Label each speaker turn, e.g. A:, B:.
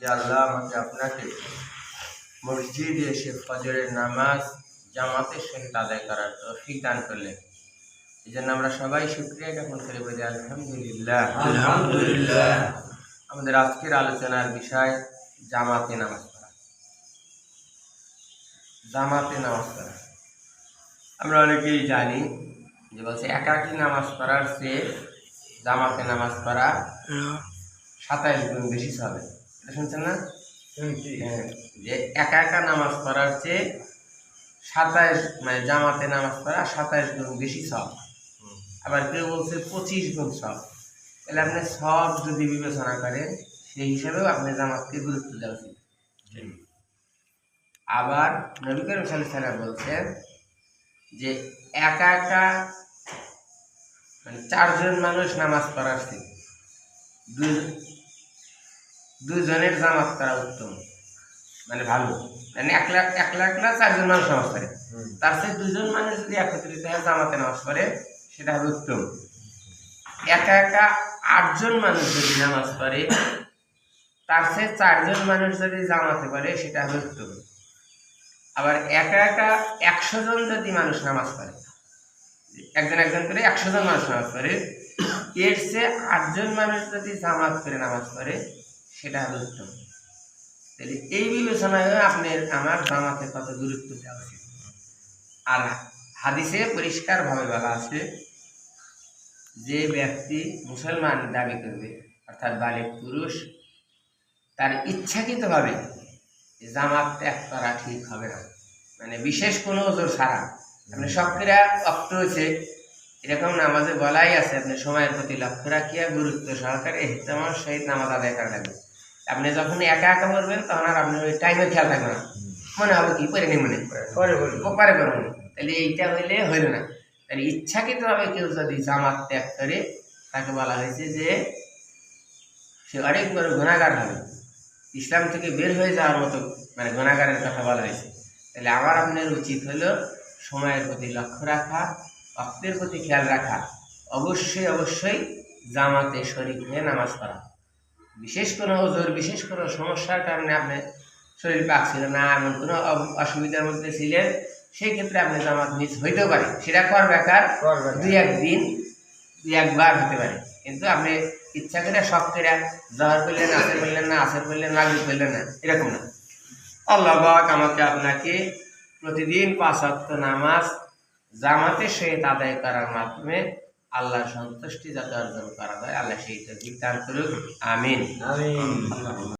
A: যে আল্লাহ আমাকে আপনাকে মসজিদে এসে ফজরের নামাজ জামাতের সহিত আদায় করার তৌফিক দান করলেন। এই জন্য আমরা সবাই শুকরিয়া জ্ঞাপন করে বলি আলহামদুলিল্লাহ।
B: আলহামদুলিল্লাহ।
A: আমাদের আজকের আলোচনার বিষয় জামাতে নামাজ পড়া। জামাতে নামাজ পড়া আমরা অনেকেই জানি যে বলছে একাকী নামাজ পড়ার চেয়ে জামাতে নামাজ পড়া 27 গুণ বেশি হবে। এটা শুনছেন না? যে একা একা নামাজ পড়ার চেয়ে 27 মানে জামাতে নামাজ পড়া 27 গুণ বেশি সব। আবার কেউ বলছে 25 গুণ সব। তাহলে আপনি সব যদি বিবেচনা করেন সেই হিসাবেও আপনি জামাতকে গুরুত্ব দেওয়া উচিত। আবার নবী করিম সাল্লাল্লাহু আলাইহি ওয়াসাল্লাম বলছেন যে একা একা মানে 4 জন মানুষ নামাজ পড়ার চেয়ে দুজনের জামাত করা উত্তম, মানে ভালো। মানে একলা 4 জন মানুষ নামাজ পড়ে, তার চেয়ে 2 জন মানুষ যদি একত্রিত হয়ে জামাতে নামাজ পড়ে সেটা হবে উত্তম। একা একা 8 জন মানুষ যদি নামাজ পড়ে তার চেয়ে 4 জন মানুষ যদি জামাতে পড়ে সেটা হবে উত্তম। আবার একা একা 100 জন যদি মানুষ নামাজ পড়ে, একজন একজন করে 100 জন মানুষ নামাজ পড়ে, এর চেয়ে 8 জন মানুষ যদি জামাত করে নামাজ পড়ে সেটা হবে উত্তম। তাহলে এই বিবেচনায় আপনার আমার জামাতে কত গুরুত্ব দেওয়া উচিত। আর হাদিসে পরিষ্কারভাবে বলা আছে যে ব্যক্তি মুসলমান দাবি করবে অর্থাৎ বালিগ পুরুষ, তার ইচ্ছাকৃতভাবে জামাত ত্যাগ করা ঠিক হবে না। মানে বিশেষ কোনো ওজোর ছাড়া আপনি সক্রিয়া অক্ত হয়েছে এরকম নামাজে বলাই আছে আপনি সময়ের প্রতি লক্ষ্য রাখিয়া গুরুত্ব সহকারে ইহতিমামের সহিত নামাজ আদায় করা লাগবে। আপনি যখন একা একা পড়বেন তখন আর আপনি ওই টাইমের খেয়াল থাকবে না, মনে হবে কি পরে নি মনে পরে করবো না। তাহলে এইটা হইলে হইল না। তাহলে ইচ্ছাকৃতভাবে কেউ যদি জামাত ত্যাগ করে তাকে বলা হয়েছে যে সে অনেক বড় গুনাহগার হবে, ইসলাম থেকে বের হয়ে যাওয়ার মতো মানে গুনাহগারের কথা বলা হয়েছে। তাহলে আমার আপনার উচিত হলো সময়ের প্রতি লক্ষ্য রাখা, অক্তের প্রতি খেয়াল রাখা, অবশ্যই অবশ্যই জামাতে শরীক হয়ে নামাজ পড়া। বিশেষ কোনো ওজোর বিশেষ কোনো সমস্যার কারণে আপনি শরীর পাচ্ছিল না, এমন কোনো অসুবিধার মধ্যে ছিলেন, সেই ক্ষেত্রে আপনি জামাত মিস হইতেও পারে, সেটা বেকার 2-1 দিন 2-1 বার হতে পারে। কিন্তু আপনি ইচ্ছা করে শখ করে জহর করলেন, আসর করলেন না, আসর করলেন, মাগরিব করলেন না, এরকম না। আল্লাহ পাক আমাকে আপনাকে প্রতিদিন 5 ওয়াক্ত নামাজ জামাতের সহিত আদায় করার মাধ্যমে আল্লাহর সন্তুষ্টি যাতে অর্জন করা যায় আল্লাহ সেই তৌফিক দান করুক। আমিন।